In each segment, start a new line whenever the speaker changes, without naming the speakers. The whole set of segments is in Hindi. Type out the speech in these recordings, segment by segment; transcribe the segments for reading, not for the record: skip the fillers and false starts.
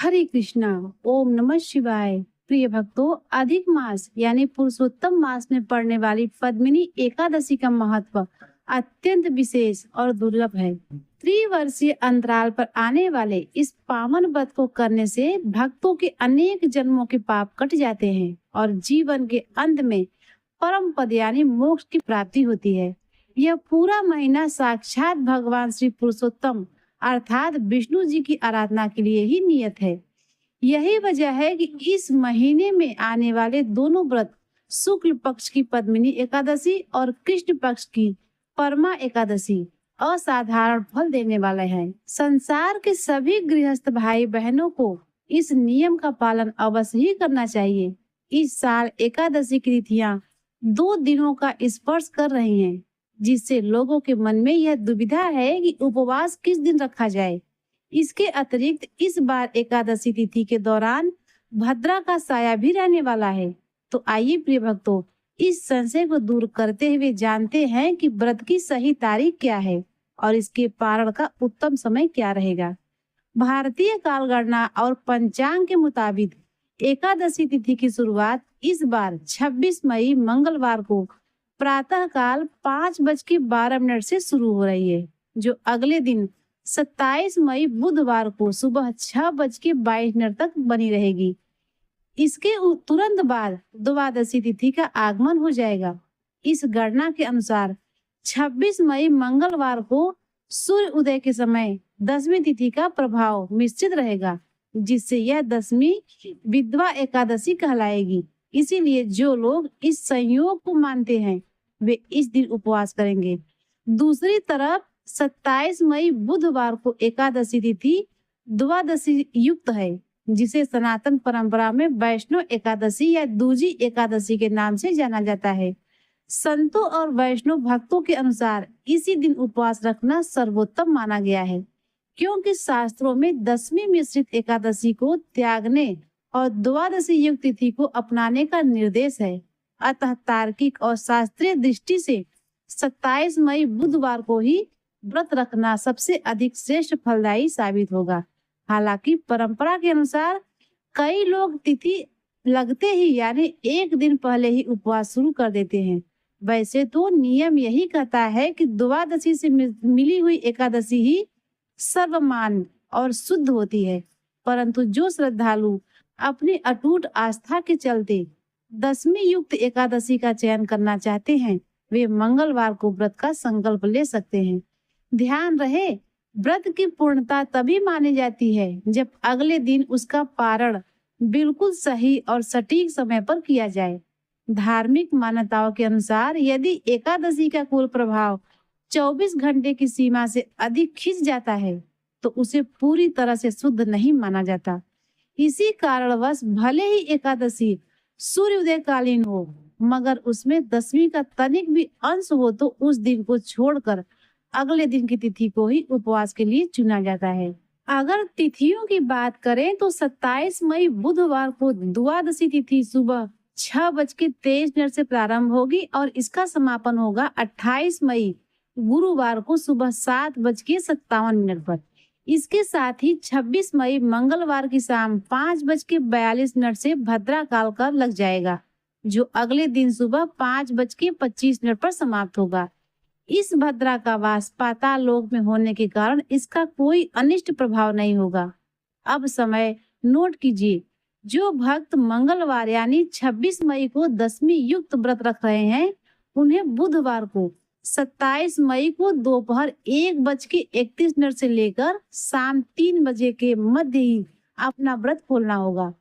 हरे कृष्णा। ओम नमः शिवाय। प्रिय भक्तों, अधिक मास यानी पुरुषोत्तम मास में पड़ने वाली पद्मिनी एकादशी का महत्व अत्यंत विशेष और दुर्लभ है। त्रिवर्षीय अंतराल पर आने वाले इस पावन व्रत को करने से भक्तों के अनेक जन्मों के पाप कट जाते हैं और जीवन के अंत में परम पद यानी मोक्ष की प्राप्ति होती है। यह पूरा महीना साक्षात भगवान श्री पुरुषोत्तम अर्थात विष्णु जी की आराधना के लिए ही नियत है। यही वजह है कि इस महीने में आने वाले दोनों व्रत शुक्ल पक्ष की पद्मिनी एकादशी और कृष्ण पक्ष की परमा एकादशी असाधारण फल देने वाले हैं। संसार के सभी गृहस्थ भाई बहनों को इस नियम का पालन अवश्य ही करना चाहिए। इस साल एकादशी की तिथियां 2 दिनों का स्पर्श कर रही हैं, जिससे लोगों के मन में यह दुविधा है कि उपवास किस दिन रखा जाए। इसके अतिरिक्त इस बार एकादशी तिथि के दौरान भद्रा का साया भी रहने वाला है। तो आइए प्रिय भक्तों, इस संशय को दूर करते हुए जानते हैं कि व्रत की सही तारीख क्या है और इसके पारण का उत्तम समय क्या रहेगा। भारतीय कालगणना और पंचांग के मुताबिक एकादशी तिथि की शुरुआत इस बार 26 मई मंगलवार को प्रातः काल 5:12 से शुरू हो रही है, जो अगले दिन 27 मई बुधवार को सुबह 6:22 तक बनी रहेगी। इसके तुरंत बाद द्वादशी तिथि का आगमन हो जाएगा। इस गणना के अनुसार 26 मई मंगलवार को सूर्य उदय के समय 10वीं तिथि का प्रभाव निश्चित रहेगा, जिससे यह 10वीं विधवा एकादशी कहलाएगी। इसीलिए जो लोग इस संयोग को मानते हैं वे इस दिन उपवास करेंगे। दूसरी तरफ 27 मई बुधवार को एकादशी तिथि द्वादशी युक्त है, जिसे सनातन परंपरा में वैष्णव एकादशी या दूजी एकादशी के नाम से जाना जाता है। संतों और वैष्णव भक्तों के अनुसार इसी दिन उपवास रखना सर्वोत्तम माना गया है, क्योंकि शास्त्रों में 10वीं मिश्रित एकादशी को त्यागने और द्वादशी युक्त तिथि को अपनाने का निर्देश है। अतः तार्किक और शास्त्रीय दृष्टि से 27 मई बुधवार को ही व्रत रखना सबसे अधिक श्रेष्ठ फलदायी साबित होगा। हालांकि परंपरा के अनुसार कई लोग तिथि लगते ही यानी एक दिन पहले ही उपवास शुरू कर देते हैं। वैसे तो नियम यही कहता है कि द्वादशी से मिली हुई एकादशी ही सर्वमान्य और शुद्ध होती है, परंतु जो श्रद्धालु अपनी अटूट आस्था के चलते 10वीं युक्त एकादशी का चयन करना चाहते हैं, वे मंगलवार को व्रत का संकल्प ले सकते हैं। ध्यान रहे, व्रत की पूर्णता तभी मानी जाती है जब अगले दिन उसका पारण बिल्कुल सही और सटीक समय पर किया जाए। धार्मिक मान्यताओं के अनुसार यदि एकादशी का कुल प्रभाव 24 घंटे की सीमा से अधिक खिंच जाता है तो उसे पूरी तरह से शुद्ध नहीं माना जाता। इसी कारणवश भले ही एकादशी सूर्योदय कालीन हो, मगर उसमें 10वीं का तनिक भी अंश हो तो उस दिन को छोड़कर अगले दिन की तिथि को ही उपवास के लिए चुना जाता है। अगर तिथियों की बात करें तो 27 मई बुधवार को द्वादशी तिथि सुबह 6:23 से प्रारंभ होगी और इसका समापन होगा 28 मई गुरुवार को सुबह 7:57 पर। इसके साथ ही 26 मई मंगलवार की शाम 5:42 से भद्रा काल का लग जाएगा, जो अगले दिन सुबह 5:25 पर समाप्त होगा। इस भद्रा का वास पाताल लोक में होने के कारण इसका कोई अनिष्ट प्रभाव नहीं होगा। अब समय नोट कीजिए, जो भक्त मंगलवार यानी 26 मई को 10वीं युक्त व्रत रख रहे हैं, उन्हें बुधवार को 27 मई को दोपहर 1:31 से लेकर शाम 3 बजे के मध्य ही अपना व्रत खोलना होगा।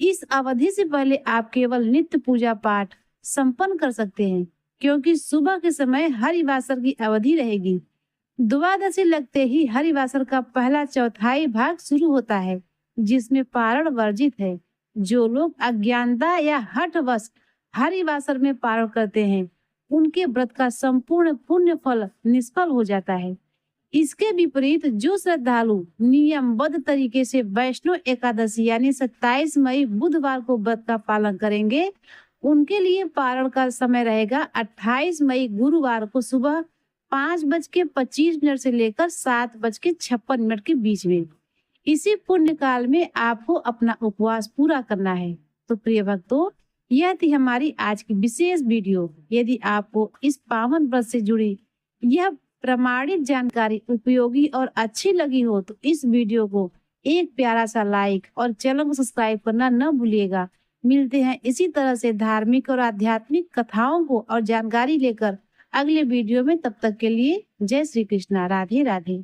इस अवधि से पहले आप केवल नित्य पूजा पाठ संपन्न कर सकते हैं, क्योंकि सुबह के समय हरिवासर की अवधि रहेगी। द्वादशी लगते ही हरिवासर का पहला चौथाई भाग शुरू होता है, जिसमें पारण वर्जित है। जो लोग अज्ञानता या हठवश हरिवासर में पारण करते हैं, उनके व्रत का संपूर्ण पुण्य फल निष्फल हो जाता है। इसके विपरीत जो श्रद्धालु नियमबद्ध तरीके से वैष्णव एकादशी यानी 27 मई बुधवार को व्रत का पालन करेंगे, उनके लिए पारण का समय रहेगा 28 मई गुरुवार को सुबह 5:25 से लेकर 7:56 के बीच में। इसी पुण्य काल में आपको अपना उपवास पूरा करना है। तो प्रिय भक्तों, यह थी हमारी आज की विशेष वीडियो। यदि आपको इस पावन व्रत से जुड़ी यह प्रमाणित जानकारी उपयोगी और अच्छी लगी हो तो इस वीडियो को एक प्यारा सा लाइक और चैनल को सब्सक्राइब करना न भूलिएगा। मिलते हैं इसी तरह से धार्मिक और आध्यात्मिक कथाओं को और जानकारी लेकर अगले वीडियो में। तब तक के लिए जय श्री कृष्णा, राधे राधे।